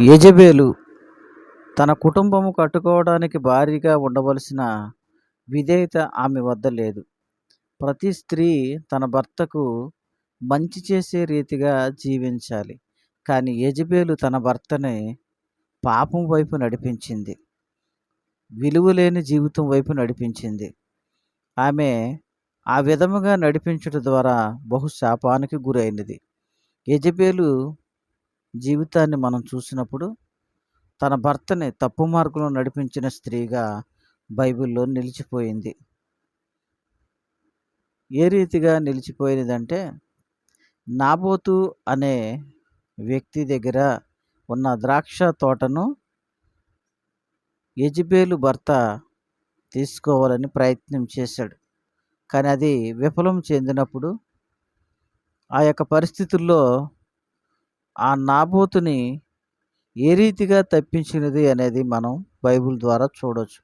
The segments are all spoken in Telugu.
యెజెబెలు తన కుటుంబము కట్టుకోవడానికి భార్యగా ఉండవలసిన విధేయత ఆమె వద్ద లేదు. ప్రతి స్త్రీ తన భర్తకు మంచి చేసే రీతిగా జీవించాలి. కానీ యెజెబెలు తన భర్తని పాపం వైపు నడిపించింది. విలువలేని జీవితం వైపు నడిపించింది. ఆమె ఆ విధముగా నడిపించుట ద్వారా బహు శాపానికి గురైనది. యెజెబెలు జీవితాన్ని మనం చూసినప్పుడు తన భర్తని తప్పు మార్గంలో నడిపించిన స్త్రీగా బైబిల్లో నిలిచిపోయింది. ఏ రీతిగా నిలిచిపోయినదంటే, నాబోతు అనే వ్యక్తి దగ్గర ఉన్న ద్రాక్ష తోటను యెజెబెలు భర్త తీసుకోవాలని ప్రయత్నం చేశాడు. కానీ అది విఫలం చెందినప్పుడు ఆ యొక్క పరిస్థితుల్లో ఆ నాబోతుని ఏ రీతిగా తప్పించినది అనేది మనం బైబిల్ ద్వారా చూడొచ్చు.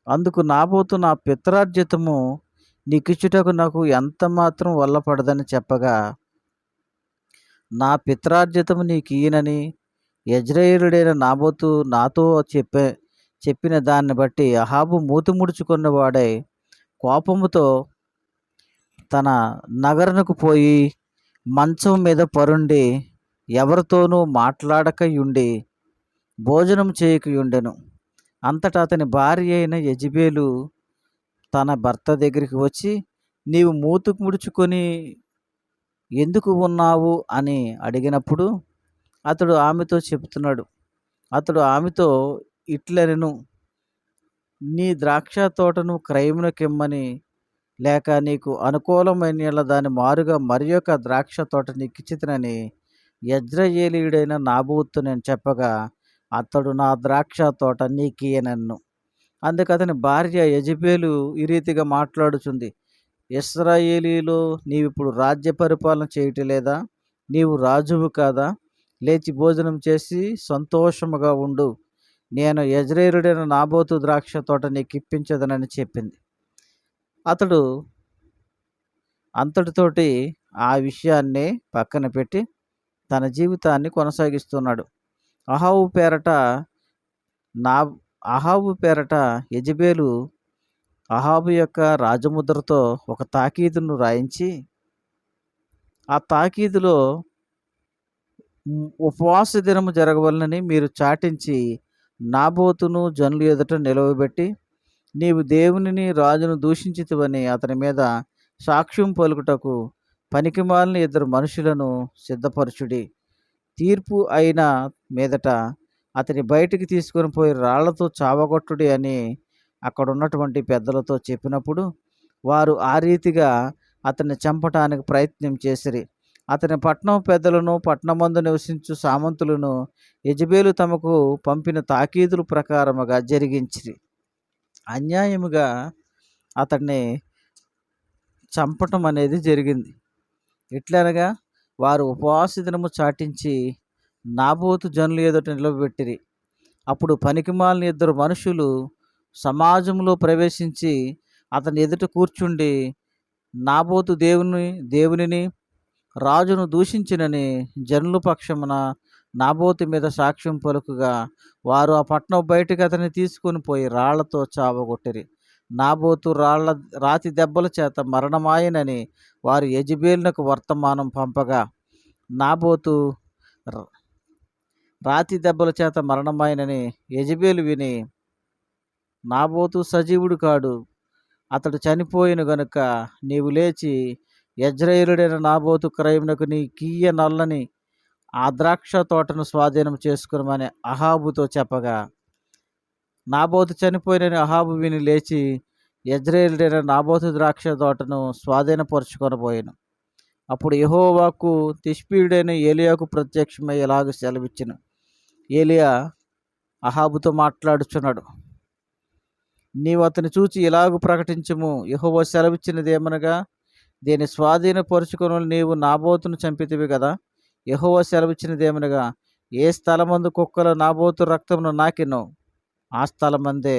అందుకు నాబోతు నా పిత్రార్జితము నీకిచ్చుటకు నాకు ఎంత మాత్రం వల్లపడదని చెప్పగా, నా పిత్రార్జితము నీకియ్యనని యెజ్రెయేలుడైన నాబోతు నాతో చెప్పిన దాన్ని బట్టి అహాబు మూతి ముడుచుకున్నవాడై కోపముతో తన నగరునకు పోయి మంచం మీద పరుండి ఎవరితోనూ మాట్లాడకయుండి భోజనం చేయకయుండెను. అంతటా అతని భార్య అయిన యెజెబెలు తన భర్త దగ్గరికి వచ్చి, నీవు మూతి ముడుచుకొని ఎందుకు ఉన్నావు అని అడిగినప్పుడు అతడు ఆమెతో చెబుతున్నాడు. అతడు ఆమెతో ఇట్లనెను, నీ ద్రాక్ష తోటను క్రయమునకిమ్మని లేక నీకు అనుకూలమైన యెడల దాని మారుగా మరి యొక్క ద్రాక్ష తోట నీకిచ్చితినని యెజ్రెయేలీయుడైన నాబోతు నేను చెప్పగా, అతడు నా ద్రాక్ష తోట నీకియ్యనెను. అందుకు అతని భార్య యెజెబెలు ఈ రీతిగా మాట్లాడుచుంది, ఇశ్రాయేలీలో నీవిప్పుడు రాజ్య పరిపాలన చేయటం లేదా? నీవు రాజువు కాదా? లేచి భోజనం చేసి సంతోషముగా ఉండు. నేను యెజ్రెయేలుడైన నాబోతు ద్రాక్ష తోట నీకిప్పించదనని చెప్పింది. అతడు అంతటితోటి ఆ విషయాన్ని పక్కన పెట్టి తన జీవితాన్ని కొనసాగిస్తున్నాడు. అహాబు పేరట యెజెబెలు అహాబు యొక్క రాజముద్రతో ఒక తాకీదును రాయించి, ఆ తాకీదులో ఉపవాస దినము జరగవలనని మీరు చాటించి నాబోతును జనుల ఎదుట నిలవబెట్టి, నీవు దేవునిని రాజును దూషించితివని అతని మీద సాక్ష్యం పలుకుటకు పనికిమాలిన 2 మనుషులను సిద్ధపరచుడి. తీర్పు అయిన మీదట అతని బయటికి తీసుకొని పోయి రాళ్లతో చావగొట్టుడి అని అక్కడున్నటువంటి పెద్దలతో చెప్పినప్పుడు వారు ఆ రీతిగా అతన్ని చంపటానికి ప్రయత్నం చేసిరి. అతని పట్టణం పెద్దలను పట్టణమందు నివసించు సామంతులను యెజెబెలు తమకు పంపిన తాకీదుల ప్రకారముగా జరిగించిరి. అన్యాయముగా అతన్ని చంపటం అనేది జరిగింది. ఎట్లనగా వారు ఉపవాస దినము చాటించి నాబోతు జనుల ఎదుట నిలబెట్టిరి. అప్పుడు పనికిమాలిన 2 మనుషులు సమాజంలో ప్రవేశించి అతని ఎదుట కూర్చుండి, నాబోతు దేవునిని రాజును దూషించినని జనుల పక్షమున నాబోతు మీద సాక్ష్యం పలుకుగా, వారు ఆ పట్టణం బయటికి అతన్ని తీసుకొని పోయి రాళ్లతో చావగొట్టిరి. నాబోతు రాతి దెబ్బల చేత మరణమాయనని వారు యెజెబెలునకు వర్తమానం పంపగా, నాబోతు రాతి దెబ్బల చేత మరణమాయనని యెజెబెలు విని, నాబోతు సజీవుడు కాడు, అతడు చనిపోయిన గనుక నీవు లేచి యెజ్రెయేలుడైన నాబోతు క్రయమునకు నీకియ్య నల్లని ఆ ద్రాక్ష తోటను స్వాధీనం చేసుకునమని అహాబుతో చెప్పగా, నాబోతు చనిపోయినని అహాబు విని లేచి యెజ్రెయేలుడైన నాబోతు ద్రాక్ష తోటను స్వాధీనపరచుకొనబోయెను. అప్పుడు యెహోవా వాక్కు తిష్బీయుడైన ఏలీయాకు ప్రత్యక్షమై ఇలాగ సెలవిచ్చెను. ఏలీయా అహాబుతో మాట్లాడుచున్నాడు. నీవు అతని చూచి ఇలాగ ప్రకటించుము, యెహోవా సెలవిచ్చినదేమనగా, దీన్ని స్వాధీనపరుచుకొను నీవు నాబోతును చంపితివి కదా. యెహోవా సెలవిచ్చినదేమనగా, ఏ స్థలమందు కుక్కలు నాబోతు రక్తమును నాకెనో ఆ స్థలమందే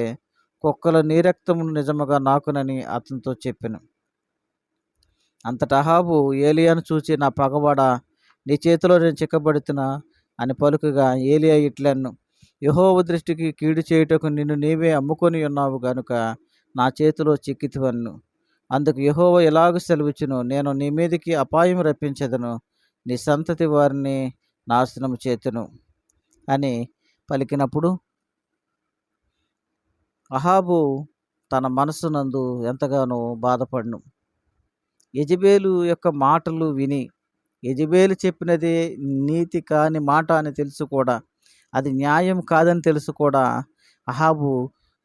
కుక్కలు నీ రక్తమును నిజముగా నాకునని అతనితో చెప్పెను. అంతటా అహాబు ఏలీయాను చూచి, నా పగవాడా, నీ చేతిలో నేను చిక్కబడుతున్నా, అని పలుకగా ఏలియా ఇట్లెను, యెహోవా దృష్టికి కీడు చేయుటకు నిన్ను నీవే అమ్ముకొని ఉన్నావు గనుక నా చేతిలో చిక్కితివన్ను. అందుకు యెహోవా ఇలాగ సెలవిచ్చును, నేను నీ మీదికి అపాయం రప్పించెదను, నీ సంతతి వారిని నాశనం చేతును అని పలికినప్పుడు అహాబు తన మనస్సునందు ఎంతగానో బాధపడును. యెజెబెలు యొక్క మాటలు విని, యెజెబెలు చెప్పినదే నీతి కాని మాట అని తెలుసు కూడా, అది న్యాయం కాదని తెలుసు కూడా అహాబు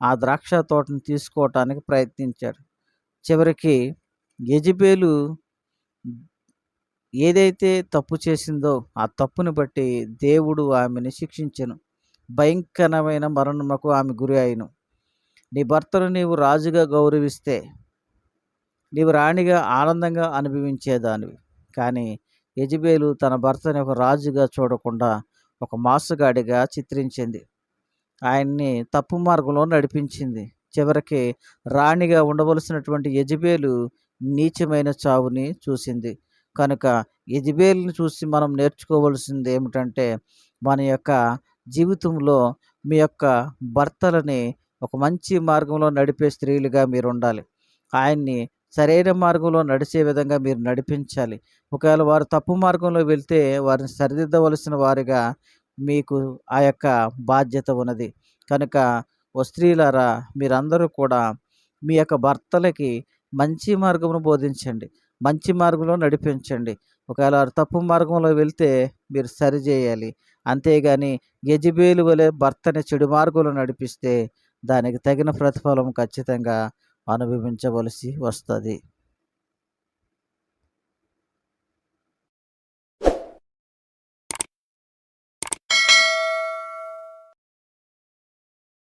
ఆ ద్రాక్ష తోటను తీసుకోవటానికి ప్రయత్నించాడు. చివరికి యెజెబెలు ఏదైతే తప్పు చేసిందో ఆ తప్పుని బట్టి దేవుడు ఆమెను శిక్షించెను. భయంకరమైన మరణమునకు ఆమె గురి అయ్యెను. నీ భర్తను నీవు రాజుగా గౌరవిస్తే నీవు రాణిగా ఆనందంగా అనుభవించేదానివి. కానీ యెజెబెలు తన భర్తని ఒక రాజుగా చూడకుండా ఒక మోసగాడిగా చిత్రించింది. ఆయన్ని తప్పు మార్గంలో నడిపించింది. చివరికి రాణిగా ఉండవలసినటువంటి యెజెబెలు నీచమైన చావుని చూసింది. కనుక యెజెబెలుని చూసి మనం నేర్చుకోవలసింది ఏమిటంటే, మన యొక్క జీవితంలో మీ యొక్క భర్తలని ఒక మంచి మార్గంలో నడిపే స్త్రీలుగా మీరుండాలి. ఆయన్ని సరైన మార్గంలో నడిచే విధంగా మీరు నడిపించాలి. ఒకవేళ వారు తప్పు మార్గంలో వెళ్తే వారిని సరిదిద్దవలసిన వారిగా మీకు ఆ యొక్క బాధ్యత ఉన్నది. కనుక ఓ స్త్రీలారా, మీరందరూ కూడా మీ యొక్క భర్తలకి మంచి మార్గమును బోధించండి. మంచి మార్గంలో నడిపించండి. ఒకవేళ వారు తప్పు మార్గంలో వెళ్తే మీరు సరిజేయాలి. అంతేగాని యెజెబెలు వలె భర్తని చెడు మార్గంలో నడిపిస్తే దానికి తగిన ప్రతిఫలం ఖచ్చితంగా అనుభవించవలసి వస్తది.